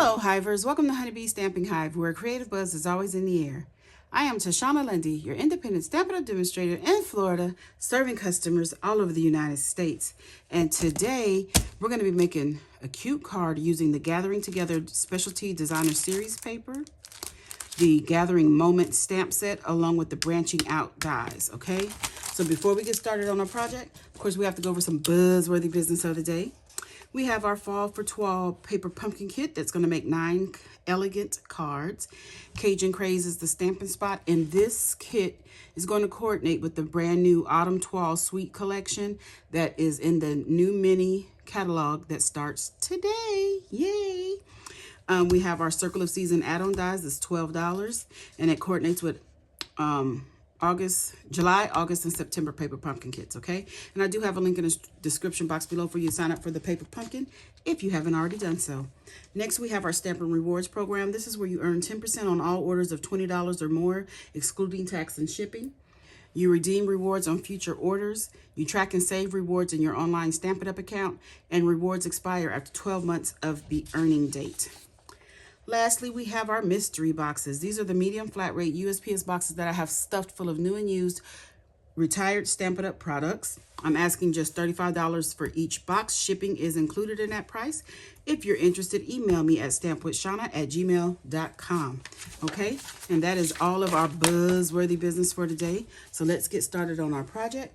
Hello, Hivers. Welcome to Honeybee Stamping Hive, where creative buzz is always in the air. I am Tashana Lundy, your independent Stampin' Up demonstrator in Florida, serving customers all over the United States. And today, we're going to be making a cute card using the Gathering Together Specialty Designer Series paper, the Gathering Moment stamp set, along with the Branching Out dies, okay? So before we get started on our project, of course, we have to go over some buzzworthy business of the day. We have our Fall for 12 paper pumpkin kit that's going to make 9 elegant cards. Cajun Craze is the stamping spot, and this kit is going to coordinate with the brand new Autumn 12 Sweet collection that is in the new mini catalog that starts today. Yay! We have our Circle of Season add-on dies. That's $12, and it coordinates with July, August, and September paper pumpkin kits, okay? And I do have a link in the description box below for you to sign up for the paper pumpkin if you haven't already done so. Next, we have our Stampin' Rewards program. This is where you earn 10% on all orders of $20 or more, excluding tax and shipping. You redeem rewards on future orders. You track and save rewards in your online Stampin' Up account, and rewards expire after 12 months of the earning date. Lastly, we have our mystery boxes. These are the medium flat rate USPS boxes that I have stuffed full of new and used retired Stampin' Up products. I'm asking just $35 for each box. Shipping is included in that price. If you're interested, email me at stampwithshawna@gmail.com. Okay, and that is all of our buzzworthy business for today. So let's get started on our project.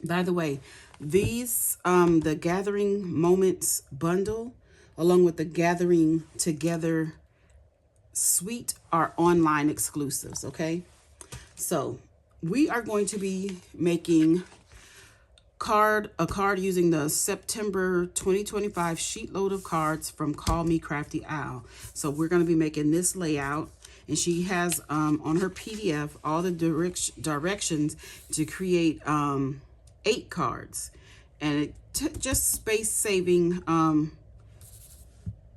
By the way, these, the Gathering Moments bundle, along with the Gathering Together Suite, are online exclusives, okay? So we are going to be making a card using the September 2025 sheet load of cards from Call Me Crafty Owl. So we're going to be making this layout, and she has on her PDF all the directions to create 8 cards, and it just space saving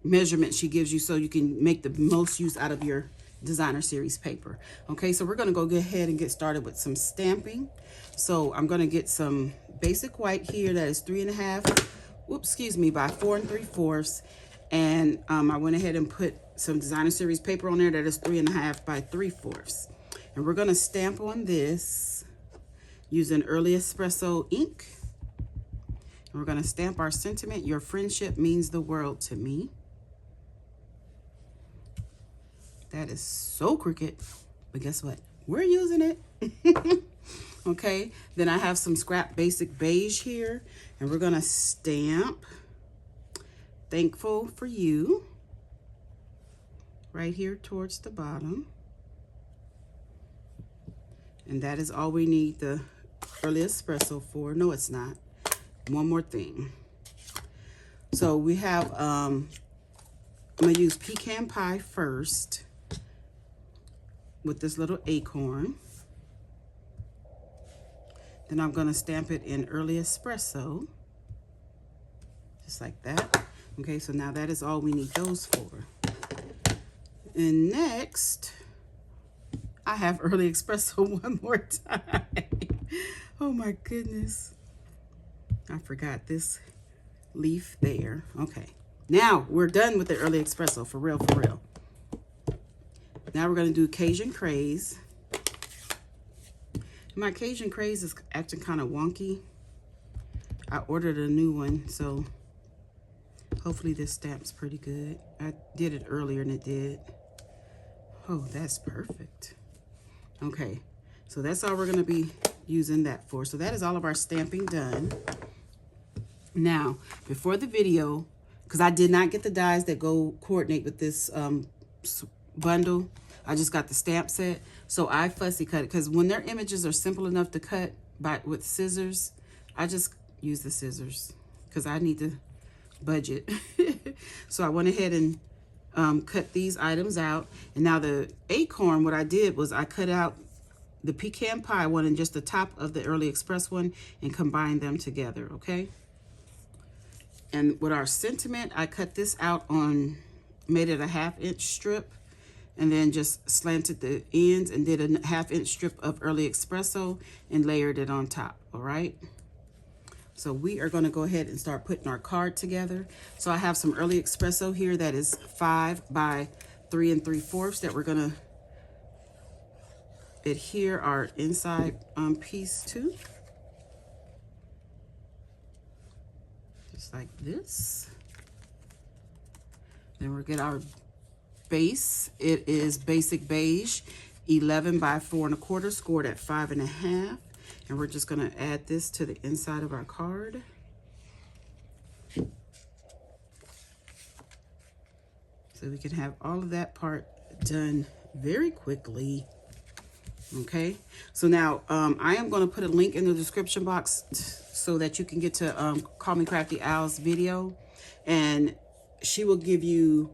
measurement she gives you so you can make the most use out of your designer series paper. Okay, so we're going to go ahead and get started with some stamping. So I'm going to get some basic white here that is 3.5 by 4 3/4, and I went ahead and put some designer series paper on there that is 3.5 by 3/4, and we're going to stamp on this using Early Espresso ink, and we're going to stamp our sentiment: your friendship means the world to me. That is so crooked, but guess what? We're using it. Okay, then I have some scrap basic beige here, and we're gonna stamp Thankful for You right here towards the bottom. And that is all we need the Early Espresso for. No, it's not. One more thing. So we have, I'm gonna use Pecan Pie first with this little acorn. Then I'm going to stamp it in Early Espresso, just like that. Okay, so now that is all we need those for. And next, I have Early Espresso one more time. Oh my goodness. I forgot this leaf there. Okay, now we're done with the Early Espresso, for real, for real. Now we're going to do Cajun Craze. My Cajun Craze is acting kind of wonky. I ordered a new one, so hopefully this stamp's pretty good. I did it earlier and it did. Oh, that's perfect. Okay, so that's all we're going to be using that for. So that is all of our stamping done. Now, before the video, because I did not get the dies that go coordinate with this bundle, I just got the stamp set, so I fussy cut it, because when their images are simple enough to cut with scissors, I just use the scissors because I need to budget. So I went ahead and cut these items out. And now the acorn, what I did was I cut out the Pecan Pie one and just the top of the Early Express one and combined them together, okay? And with our sentiment, I cut this out on, made it a 1/2-inch strip, and then just slanted the ends and did a 1/2-inch strip of Early Espresso and layered it on top, all right? So we are going to go ahead and start putting our card together. So I have some early espresso here that is 5 by 3 3/4 that we're going to adhere our inside piece to. Just like this. Then we'll get our base. It is basic beige, 11 by 4 1/4, scored at 5 1/2. And we're just going to add this to the inside of our card. So we can have all of that part done very quickly. Okay, so now I am going to put a link in the description box so that you can get to Call Me Crafty Al's video. And she will give you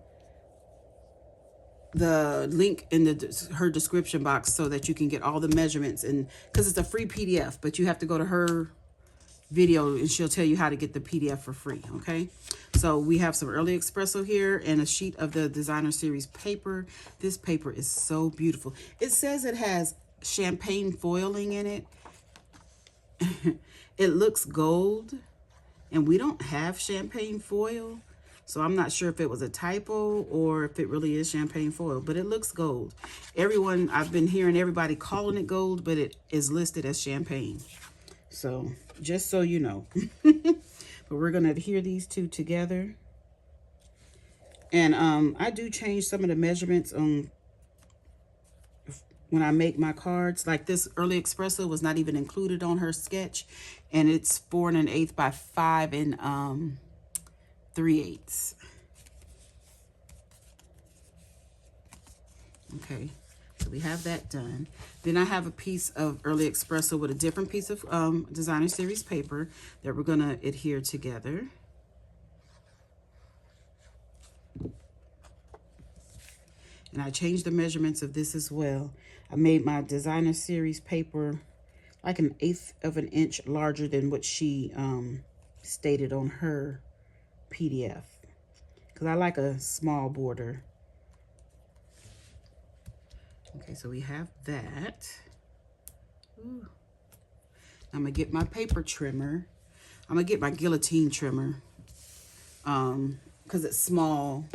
the link in her description box so that you can get all the measurements, and because it's a free PDF, but you have to go to her video and she'll tell you how to get the PDF for free. Okay, so we have some early espresso here and a sheet of the designer series paper. This paper is so beautiful. It says it has champagne foiling in it. It looks gold, and we don't have champagne foil. So I'm not sure if it was a typo or if it really is champagne foil, but it looks gold. I've been hearing everybody calling it gold, but it is listed as champagne. So just so you know. But we're going to adhere these two together. And I do change some of the measurements on when I make my cards. Like this early espresso was not even included on her sketch, and it's 4 1/8 by 5 3/8. Okay, so we have that done. Then I have a piece of early espresso with a different piece of designer series paper that we're going to adhere together. And I changed the measurements of this as well. I made my designer series paper like 1/8 of an inch larger than what she stated on her PDF, because I like a small border. Okay, so we have that. Ooh. I'm gonna get my paper trimmer. I'm gonna get my guillotine trimmer because it's small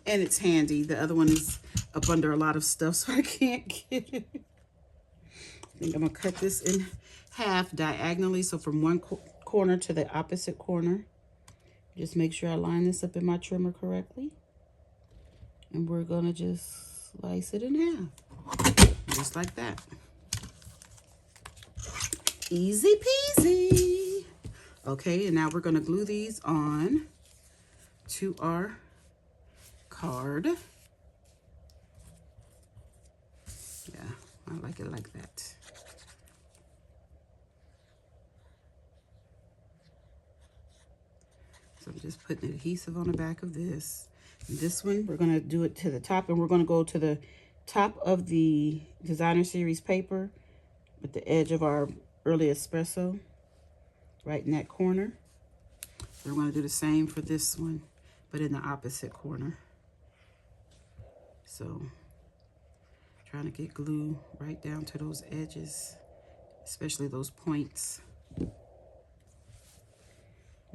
and it's handy. The other one is up under a lot of stuff, so I can't get it. I think I'm gonna cut this in half diagonally, so from one corner to the opposite corner. Just make sure I line this up in my trimmer correctly. And we're gonna just slice it in half. Just like that. Easy peasy. Okay, and now we're gonna glue these on to our card. Yeah, I like it like that. So I'm just putting adhesive on the back of this. And this one, we're gonna do it to the top, and we're gonna go to the top of the designer series paper with the edge of our early espresso, right in that corner. We're gonna do the same for this one, but in the opposite corner. So, trying to get glue right down to those edges, especially those points.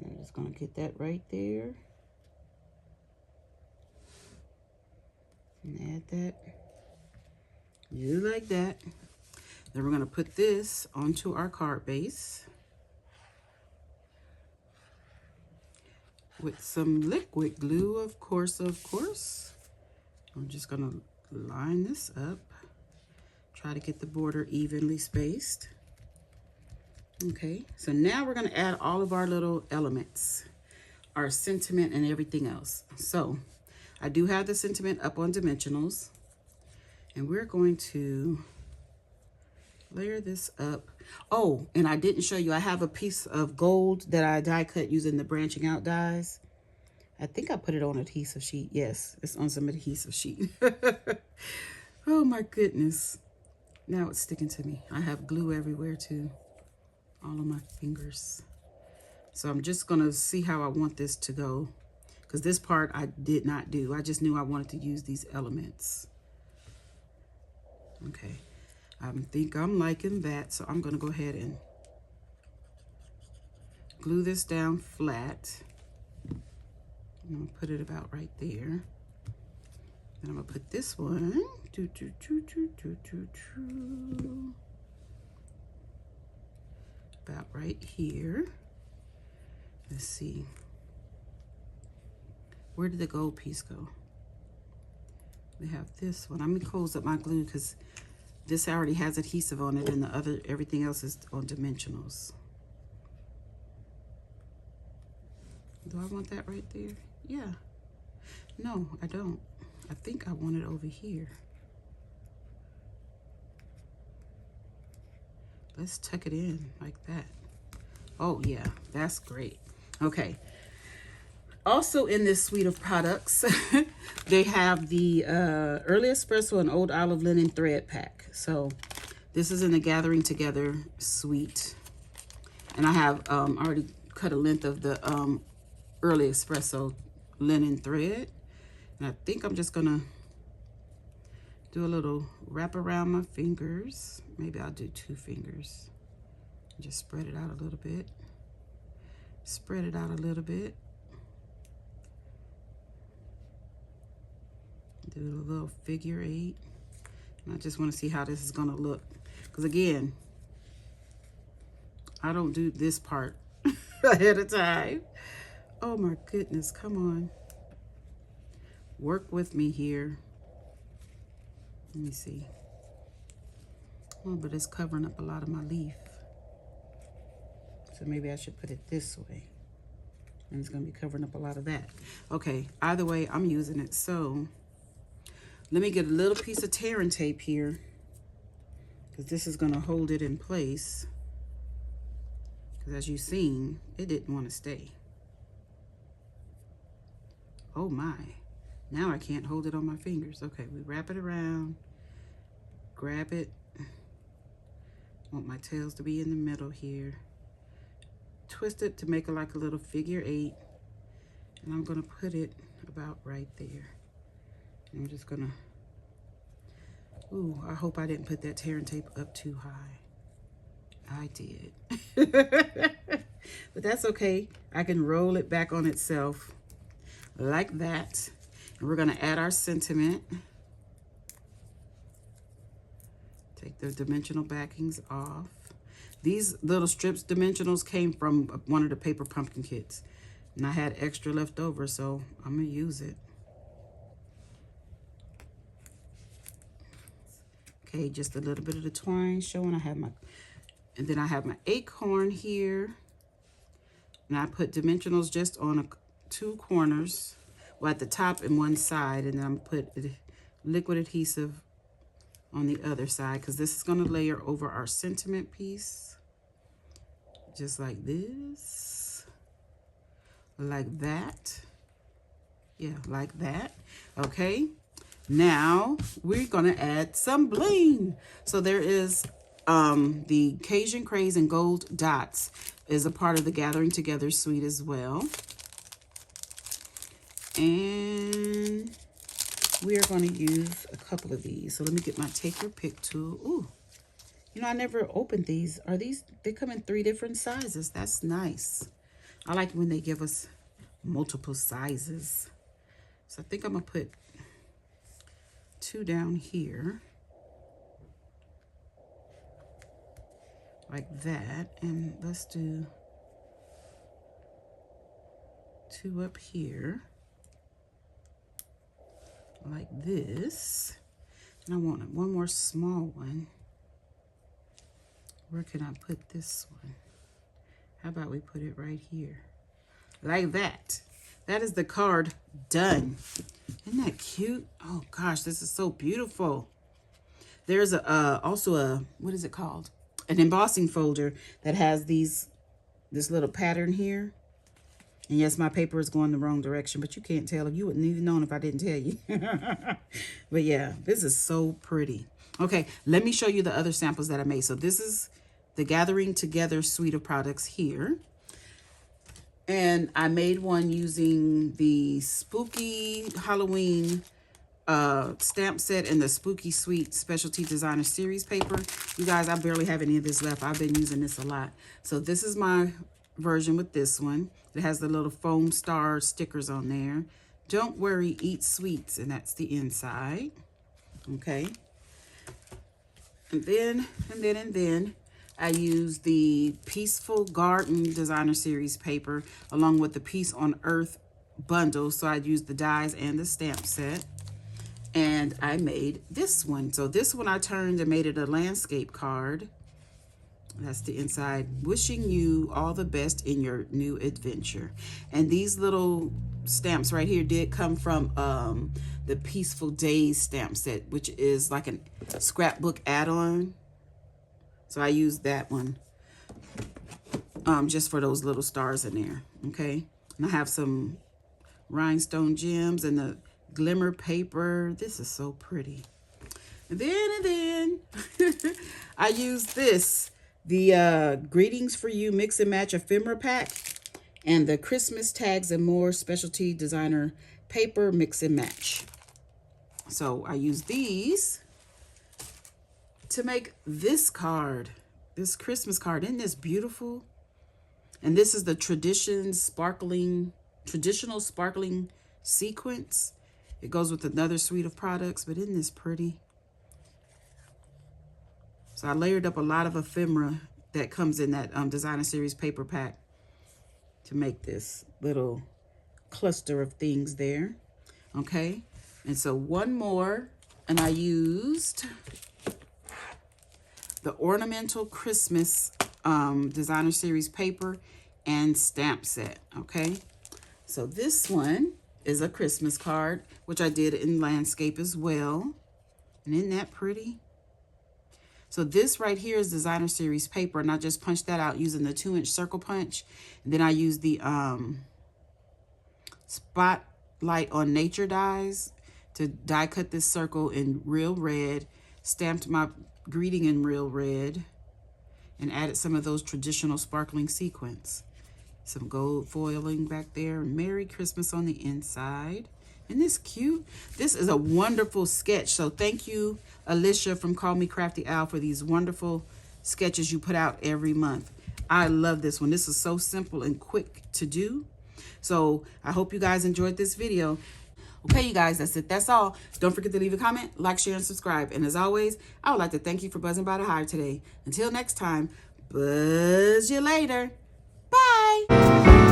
I'm just gonna get that right there. And add that. Just like that. Then we're gonna put this onto our card base with some liquid glue, of course. I'm just gonna line this up. Try to get the border evenly spaced. Okay, so now we're gonna add all of our little elements, our sentiment and everything else. So I do have the sentiment up on dimensionals, and we're going to layer this up. Oh, and I didn't show you, I have a piece of gold that I die cut using the branching out dies. I think I put it on adhesive sheet. Yes, it's on some adhesive sheet. Oh my goodness. Now it's sticking to me. I have glue everywhere too. All of my fingers. So I'm just gonna see how I want this to go, because this part I did not do. I just knew I wanted to use these elements. Okay, I think I'm liking that, so I'm gonna go ahead and glue this down flat. I'm gonna put it about right there. Then I'm gonna put this one about right here. Let's see. Where did the gold piece go? We have this one. I'm gonna close up my glue because this already has adhesive on it, and the other, everything else is on dimensionals. Do I want that right there? Yeah. No, I don't. I think I want it over here. Let's tuck it in like that. Oh yeah, that's great. Okay. Also in this suite of products, they have the Early Espresso and Old Olive Linen Thread Pack. So this is in the Gathering Together suite. And I have already cut a length of the Early Espresso linen thread. And I think I'm just gonna do a little wrap around my fingers. Maybe I'll do 2 fingers. Just spread it out a little bit. Spread it out a little bit. Do a little figure 8. And I just want to see how this is gonna look. Because again, I don't do this part ahead of time. Oh my goodness, come on. Work with me here. Let me see. Oh, but it's covering up a lot of my leaf. So maybe I should put it this way. And it's gonna be covering up a lot of that. Okay, either way, I'm using it. So let me get a little piece of tearing tape here, because this is gonna hold it in place. Because as you've seen, it didn't want to stay. Oh my. Now I can't hold it on my fingers. Okay, we wrap it around, grab it. Want my tails to be in the middle here. Twist it to make it like a little figure 8. And I'm gonna put it about right there. I'm just gonna, ooh, I hope I didn't put that tearing tape up too high. I did. But that's okay. I can roll it back on itself like that. And we're gonna add our sentiment. Take the dimensional backings off. These little strips dimensionals came from one of the paper pumpkin kits. And I had extra left over, so I'm gonna use it. Okay, just a little bit of the twine showing. I have my, and then I have my acorn here. And I put dimensionals just on 2 corners. Well, at the top and one side, and then I'm put liquid adhesive on the other side, because this is going to layer over our sentiment piece. Just like this. Like that. Yeah, like that. Okay. Now we're going to add some bling. So there is the Cajun Craze and Gold Dots is a part of the Gathering Together suite as well. And we are going to use a couple of these. So let me get my take your pick tool. Ooh, you know, I never opened these. Are these, they come in 3 different sizes. That's nice. I like when they give us multiple sizes. So I think I'm going to put 2 down here. Like that. And let's do 2 up here. Like this. And I want one more small one. Where can I put this one? How about we put it right here? Like that. That is the card done. Isn't that cute? Oh gosh, this is so beautiful. There's also a, what is it called? An embossing folder that has this little pattern here. And yes, my paper is going the wrong direction, but you can't tell. You wouldn't even know if I didn't tell you. But yeah, this is so pretty. Okay, let me show you the other samples that I made. So this is the Gathering Together suite of products here. And I made one using the Spooky Halloween stamp set and the Spooky Sweet Specialty Designer Series paper. You guys, I barely have any of this left. I've been using this a lot. So this is my version with this one. It has the little foam star stickers on there. Don't worry, eat sweets, and that's the inside. Okay. And then I use the Peaceful Garden Designer Series paper along with the Peace on Earth bundle. So I used the dies and the stamp set. And I made this one. So this one I turned and made it a landscape card. That's the inside. Wishing you all the best in your new adventure. And these little stamps right here did come from the Peaceful Days stamp set, which is like a scrapbook add-on. So I used that one just for those little stars in there. Okay. And I have some rhinestone gems and the glimmer paper. This is so pretty. And then I used this, the Greetings for You Mix and Match Ephemera Pack and the Christmas Tags and More Specialty Designer Paper Mix and Match. So I used these to make this card, this Christmas card. Isn't this beautiful? And this is the traditional sparkling sequence. It goes with another suite of products, but isn't this pretty? So I layered up a lot of ephemera that comes in that Designer Series paper pack to make this little cluster of things there. Okay, and so one more, and I used the Ornamental Christmas Designer Series paper and stamp set. Okay, so this one is a Christmas card, which I did in landscape as well. And isn't that pretty? So this right here is Designer Series paper, and I just punched that out using the 2-inch circle punch. And then I used the Spotlight on Nature dies to die cut this circle in real red, stamped my greeting in real red, and added some of those traditional sparkling sequins. Some gold foiling back there. Merry Christmas on the inside. Isn't this cute? This is a wonderful sketch. So thank you, Alicia from Call Me Crafty Owl, for these wonderful sketches you put out every month. I love this one. This is so simple and quick to do. So I hope you guys enjoyed this video. Okay, you guys, that's it. That's all. Don't forget to leave a comment, like, share, and subscribe. And as always, I would like to thank you for buzzing by the hive today. Until next time, buzz you later. Bye.